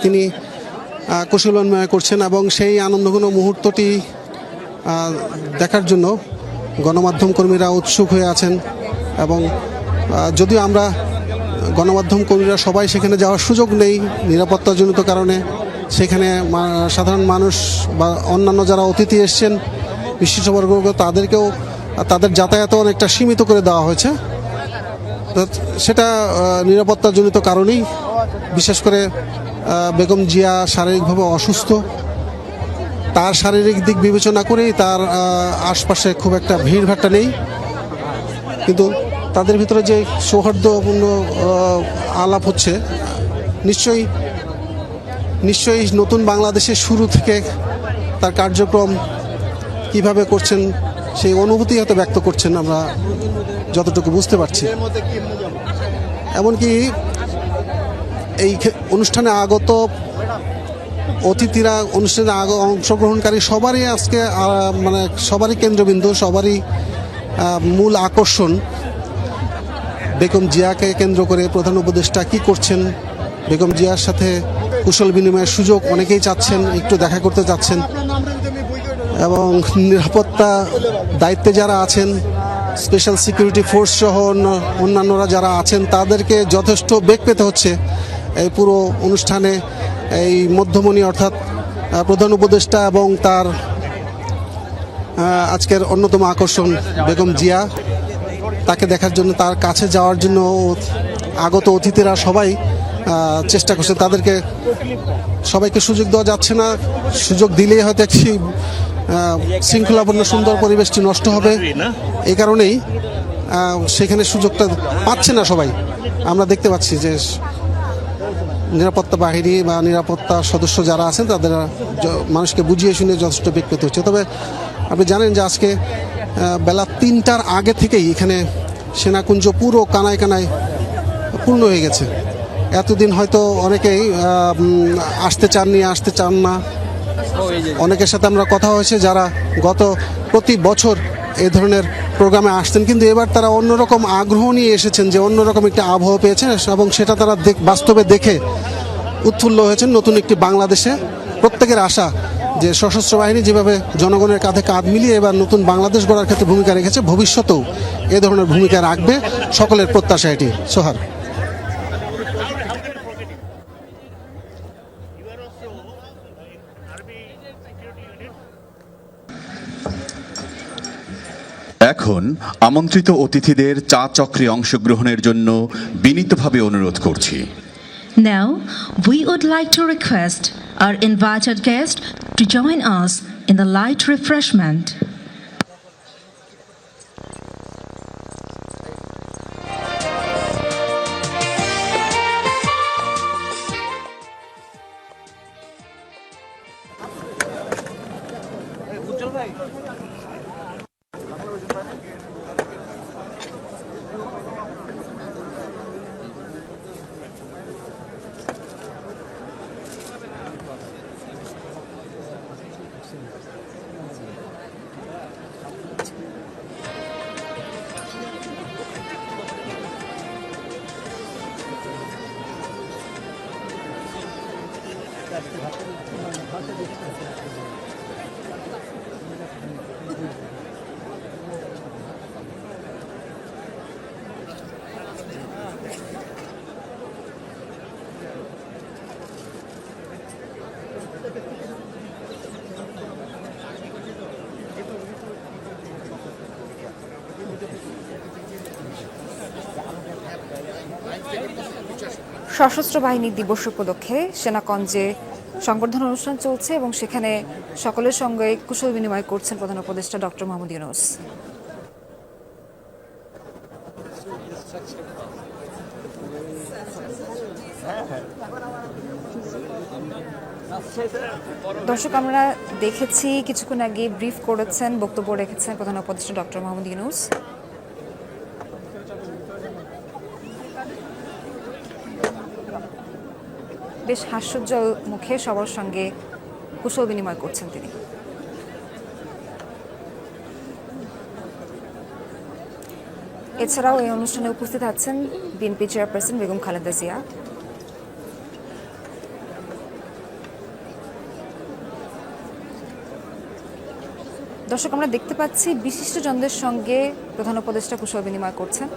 তিনি কুশল বিনিময় করছেন এবং সেই আনন্দঘন মুহূর্তটি দেখার জন্য গণমাধ্যম কর্মীরা উৎসুক হয়ে আছেন। এবং যদিও আমরা গণমাধ্যম কর্মীরা সবাই সেখানে যাওয়ার সুযোগ নেই নিরাপত্তাজনিত কারণে, সেখানে সাধারণ মানুষ বা অন্যান্য যারা অতিথি এসছেন বিশিষ্টবর্গ তাদেরকেও তাদের যাতায়াতও অনেকটা সীমিত করে দেওয়া হয়েছে। তো সেটা নিরাপত্তাজনিত কারণেই, বিশেষ করে বেগম জিয়া শারীরিকভাবে অসুস্থ, তার শারীরিক দিক বিবেচনা করেই তার আশপাশে খুব একটা ভিড়ভাট্টা নেই। কিন্তু তাদের ভিতরে যে সৌহার্দ্যপূর্ণ আলাপ হচ্ছে, নিশ্চয়ই নতুন বাংলাদেশের শুরু থেকে তার কার্যক্রম কিভাবে করছেন সেই অনুভূতি হয়তো ব্যক্ত করছেন, আমরা যতটুকু বুঝতে পারছি। এমনকি এই অনুষ্ঠানে আগত অতিথিরা, অনুষ্ঠানে অংশগ্রহণকারী সবারই আজকে মানে সবারই কেন্দ্রবিন্দু, সবারই মূল আকর্ষণ বেগম জিয়াকে কেন্দ্র করে প্রধান উপদেষ্টা কী করছেন। বেগম জিয়ার সাথে কুশল বিনিময়ের সুযোগ অনেকেই চাচ্ছেন, একটু দেখা করতে চাচ্ছেন। এবং নিরাপত্তা দায়িত্বে যারা আছেন, স্পেশাল সিকিউরিটি ফোর্স সহ অন্যান্যরা যারা আছেন, তাদেরকে যথেষ্ট বেগ পেতে হচ্ছে এই পুরো অনুষ্ঠানে। এই মধ্যমণি অর্থাৎ প্রধান উপদেষ্টা এবং তার আজকের অন্যতম আকর্ষণ বেগম জিয়া, তাকে দেখার জন্য, তার কাছে যাওয়ার জন্য আগত অতিথিরা সবাই চেষ্টা করছে। তাদেরকে সবাইকে সুযোগ দেওয়া যাচ্ছে না, সুযোগ দিলেই হয়তো একটি শৃঙ্খলাপূর্ণ সুন্দর পরিবেশটি নষ্ট হবে। এই কারণেই সেখানে সুযোগটা পাচ্ছে না সবাই। আমরা দেখতে পাচ্ছি যে নিরাপত্তা বাহিনী বা নিরাপত্তা সদস্য যারা আছেন তাদের মানুষকে বুঝিয়ে শুনে যথেষ্ট বেগ পেতে হচ্ছে। তবে আপনি জানেন যে আজকে বেলা 3টার আগে থেকেই এখানে সেনাকুঞ্জ পুরো কানায় কানায় পূর্ণ হয়ে গেছে। এতদিন হয়তো অনেকেই আসতে চান না। অনেকের সাথে আমরা কথা হয়েছে যারা প্রতি বছর এই ধরনের প্রোগ্রামে আসতেন, কিন্তু এবার তারা অন্যরকম আগ্রহ নিয়ে এসেছেন, যে অন্যরকম একটি আবহাওয়া পেয়েছেন এবং সেটা তারা বাস্তবে দেখে উৎফুল্ল হয়েছেন। নতুন একটি বাংলাদেশে প্রত্যেকের আশা যে সশস্ত্র বাহিনী যেভাবে জনগণের কাঁধে কাঁধ মিলিয়ে এবার নতুন বাংলাদেশ গড়ার ক্ষেত্রে ভূমিকা রেখেছে, ভবিষ্যতেও এ ধরনের ভূমিকা রাখবে, সকলের প্রত্যাশা এটি। সোহার। এখন আমন্ত্রিত অতিথিদের চা চক্রে অংশগ্রহণের জন্য বিনীতভাবে অনুরোধ করছি। Now, we would like to request our invited guests to join us in the light refreshment. সশস্ত্র বাহিনী দিবস উপলক্ষে সেনাকঞ্জে সংবর্ধনা অনুষ্ঠান চলছে এবং সেখানে সকলের সঙ্গে কুশল বিনিময় করছেন প্রধান উপদেষ্টা ডক্টর মোহাম্মদ ইউনূস। দর্শক, আমরা দেখেছি কিছুক্ষণ আগে ব্রিফ করেছেন, বক্তব্য রেখেছেন প্রধান উপদেষ্টা ডক্টর মোহাম্মদ ইউনূস। বেশ হাস্যোজ্জ্বল মুখে সবার সঙ্গে কুশল বিনিময় করছেন তিনি। এছাড়াও এই অনুষ্ঠানে উপস্থিত আছেন বিএনপি চেয়ারপারসন বেগম খালেদা জিয়া। দর্শক, আমরা দেখতে পাচ্ছি বিশিষ্টজনদের সঙ্গে প্রধান উপদেষ্টা কুশল বিনিময় করছেন।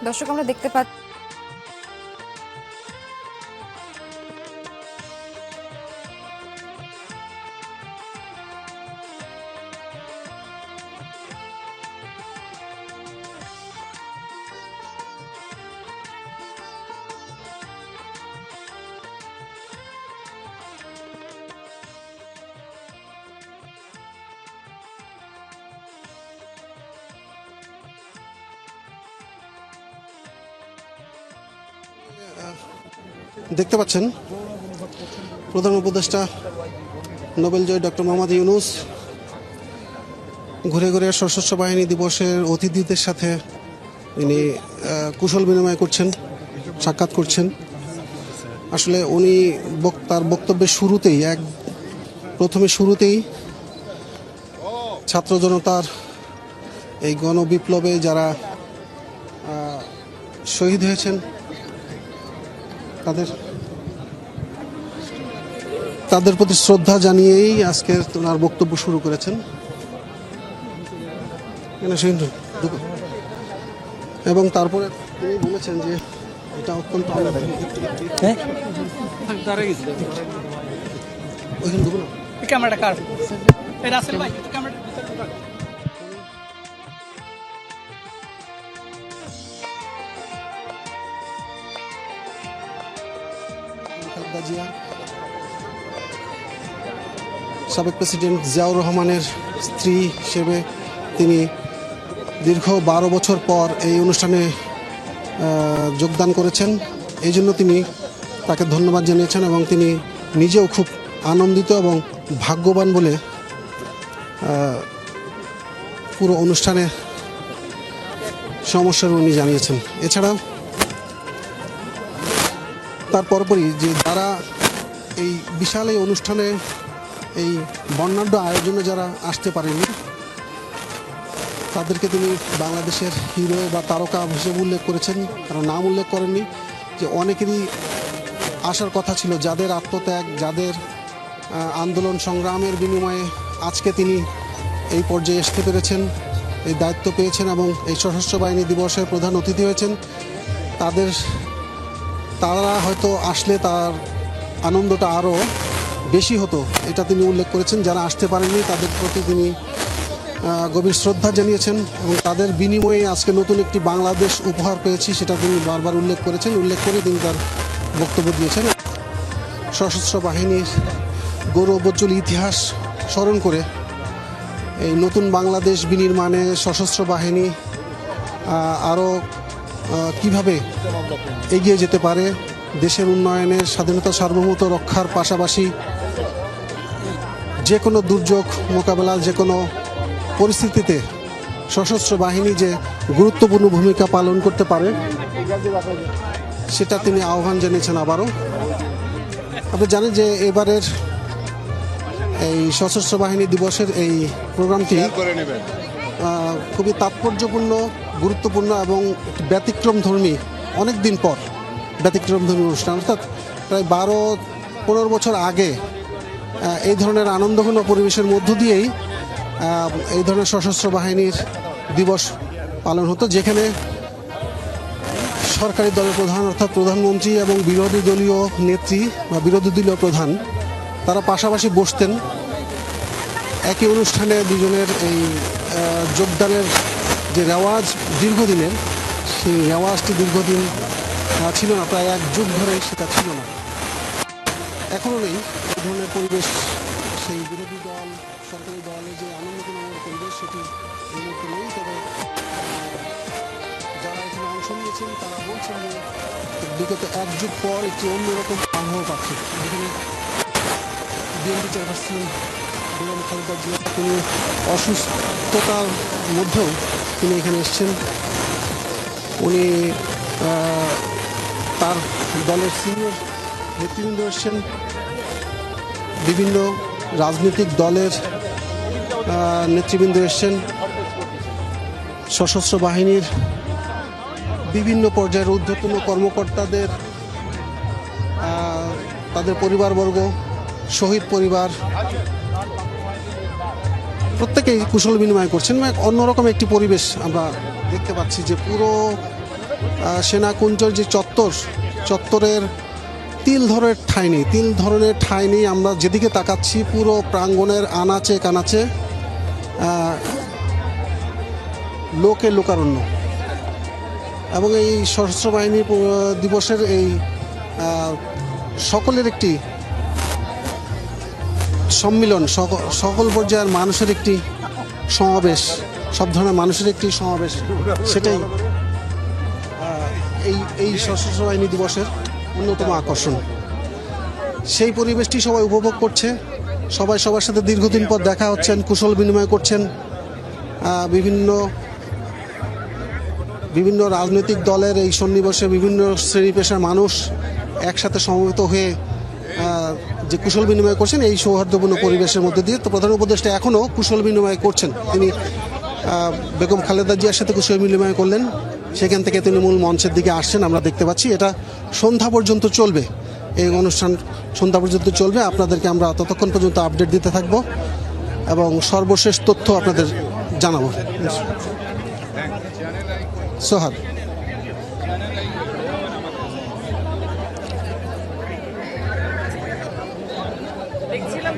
দর্শক, আমরা দেখতে পাচ্ছি দেখতে পাচ্ছেন প্রধান উপদেষ্টা নোবেলজয়ী ডক্টর মোহাম্মদ ইউনূস ঘুরে ঘুরে সশস্ত্র বাহিনী দিবসের অতিথিদের সাথে তিনি কুশল বিনিময় করছেন, সাক্ষাৎ করছেন। আসলে উনি তার বক্তব্যের শুরুতেই ছাত্র জনতার এই গণবিপ্লবে যারা শহীদ হয়েছেন তাদের প্রতি শ্রদ্ধা জানিয়েই আজকের ওনার বক্তব্য শুরু করেছেন। এবং তারপরে তিনি বলেছেন যে এটা অত্যন্ত সাবেক প্রেসিডেন্ট জিয়াউর রহমানের স্ত্রী হিসেবে তিনি দীর্ঘ 12 বছর পর এই অনুষ্ঠানে যোগদান করেছেন। এই জন্য তিনি তাকে ধন্যবাদ জানিয়েছেন এবং তিনি নিজেও খুব আনন্দিত এবং ভাগ্যবান বলে পুরো অনুষ্ঠানে সমস্যার উনি জানিয়েছেন। এছাড়াও তার পরপরই যে যারা এই বিশাল এই অনুষ্ঠানে এই বর্ণাঢ্য আয়োজনে যারা আসতে পারেনি তাদেরকে তিনি বাংলাদেশের হিরো বা তারকা হিসেবে উল্লেখ করেছেন, কারণ নাম উল্লেখ করেননি। যে অনেকেরই আসার কথা ছিল, যাদের আত্মত্যাগ, যাদের আন্দোলন সংগ্রামের বিনিময়ে আজকে তিনি এই পর্যায়ে আসতে পেরেছেন, এই দায়িত্ব পেয়েছেন এবং এই সশস্ত্র বাহিনী দিবসের প্রধান অতিথি হয়েছেন। তারা হয়তো আসলে তার আনন্দটা আরও বেশি হতো, এটা তিনি উল্লেখ করেছেন। যারা আসতে পারেননি তাদের প্রতি তিনি গভীর শ্রদ্ধা জানিয়েছেন এবং তাদের বিনিময়ে আজকে নতুন একটি বাংলাদেশ উপহার পেয়েছি সেটা তিনি বারবার উল্লেখ করেছেন। উল্লেখ করে তিনি তার বক্তব্য দিয়েছেন। সশস্ত্র বাহিনীর গৌরবোজ্জ্বল ইতিহাস স্মরণ করে এই নতুন বাংলাদেশ বিনির্মাণে সশস্ত্র বাহিনী আরও কিভাবে এগিয়ে যেতে পারে, দেশের উন্নয়নের, স্বাধীনতা সার্বভৌমত্ব রক্ষার পাশাপাশি যে কোনো দুর্যোগ মোকাবেলা, যে কোনো পরিস্থিতিতে সশস্ত্র বাহিনী যে গুরুত্বপূর্ণ ভূমিকা পালন করতে পারে সেটা তিনি আহ্বান জানিয়েছেন। আবারও আপনি জানেন যে এবারের এই সশস্ত্র বাহিনী দিবসের এই প্রোগ্রামটি খুবই তাৎপর্যপূর্ণ, গুরুত্বপূর্ণ এবং ব্যতিক্রমধর্মী, অনেক দিন পর ব্যতিক্রমধর্মী অনুষ্ঠান। অর্থাৎ প্রায় 12-15 বছর আগে এই ধরনের আনন্দঘন পরিবেশের মধ্য দিয়েই এই ধরনের সশস্ত্র বাহিনীর দিবস পালন হতো, যেখানে সরকারি দলের প্রধান অর্থাৎ প্রধানমন্ত্রী এবং বিরোধী দলীয় নেত্রী বা বিরোধী দলীয় প্রধান তারা পাশাপাশি বসতেন একই অনুষ্ঠানে। দুজনের এই যোগদানের যে রেওয়াজ দীর্ঘদিনের, সেই রেওয়াজটি দীর্ঘদিন ছিল না, প্রায় এক যুগ ধরে সেটা ছিল না, এখনও নেই এই ধরনের পরিবেশ। সেই বিরোধী দল সরকারি দলের যে আনন্দপূর্ণ পরিবেশ সেটি এই মুহূর্তে নেই। তবে যারা এখানে অংশ নিয়েছেন তারা বলছেন যে বিগত এক যুগ পর একটি অন্যরকম আবহাওয়া পাচ্ছে। যেখানে বিএনপি চেয়ারপারসন বেগম খালেদা জিয়া তিনি অসুস্থতার মধ্যেও তিনি এখানে এসেছেন। উনি তার দলের সিনিয়র নেতৃবৃন্দ এসেছেন, বিভিন্ন রাজনৈতিক দলের নেতৃবৃন্দ এসেছেন, সশস্ত্র বাহিনীর বিভিন্ন পর্যায়ের ঊর্ধ্বতন কর্মকর্তাদের তাদের পরিবারবর্গ, শহীদ পরিবার প্রত্যেকেই কুশল বিনিময় করছেন। অন্যরকম একটি পরিবেশ আমরা দেখতে পাচ্ছি যে পুরো সেনাকুঞ্জের যে চত্বরের তিল ধরনের ঠাঁই নেই। আমরা যেদিকে তাকাচ্ছি পুরো প্রাঙ্গণের আনাচে কানাচে লোকে লোকারণ্য। এবং এই সশস্ত্র বাহিনী দিবসের এই সকলের একটি সম্মিলন, সকল পর্যায়ের মানুষের একটি সমাবেশ, সব ধরনের মানুষের একটি সমাবেশ, সেটাই এই সশস্ত্র বাহিনী দিবসের অন্যতম আকর্ষণ। সেই পরিবেশটি সবাই উপভোগ করছে, সবাই সবার সাথে দীর্ঘদিন পর দেখা হচ্ছেন, কুশল বিনিময় করছেন। বিভিন্ন রাজনৈতিক দলের এই সন্নিবেশে বিভিন্ন শ্রেণী পেশার মানুষ একসাথে সমবেত হয়ে যে কুশল বিনিময় করছেন এই সৌহার্দ্যপূর্ণ পরিবেশের মধ্যে দিয়ে। তো প্রধান উপদেষ্টা এখনও কুশল বিনিময় করছেন। তিনি বেগম খালেদা জিয়ার সাথে কুশল বিনিময় করলেন, সেখান থেকে তিনি মূল মঞ্চের দিকে আসছেন। আমরা দেখতে পাচ্ছি এটা সন্ধ্যা পর্যন্ত চলবে, এই অনুষ্ঠান সন্ধ্যা পর্যন্ত চলবে। আপনাদেরকে আমরা ততক্ষণ পর্যন্ত আপডেট দিতে থাকব এবং সর্বশেষ তথ্য আপনাদের জানাবো। সোহাগ, দেখছিলাম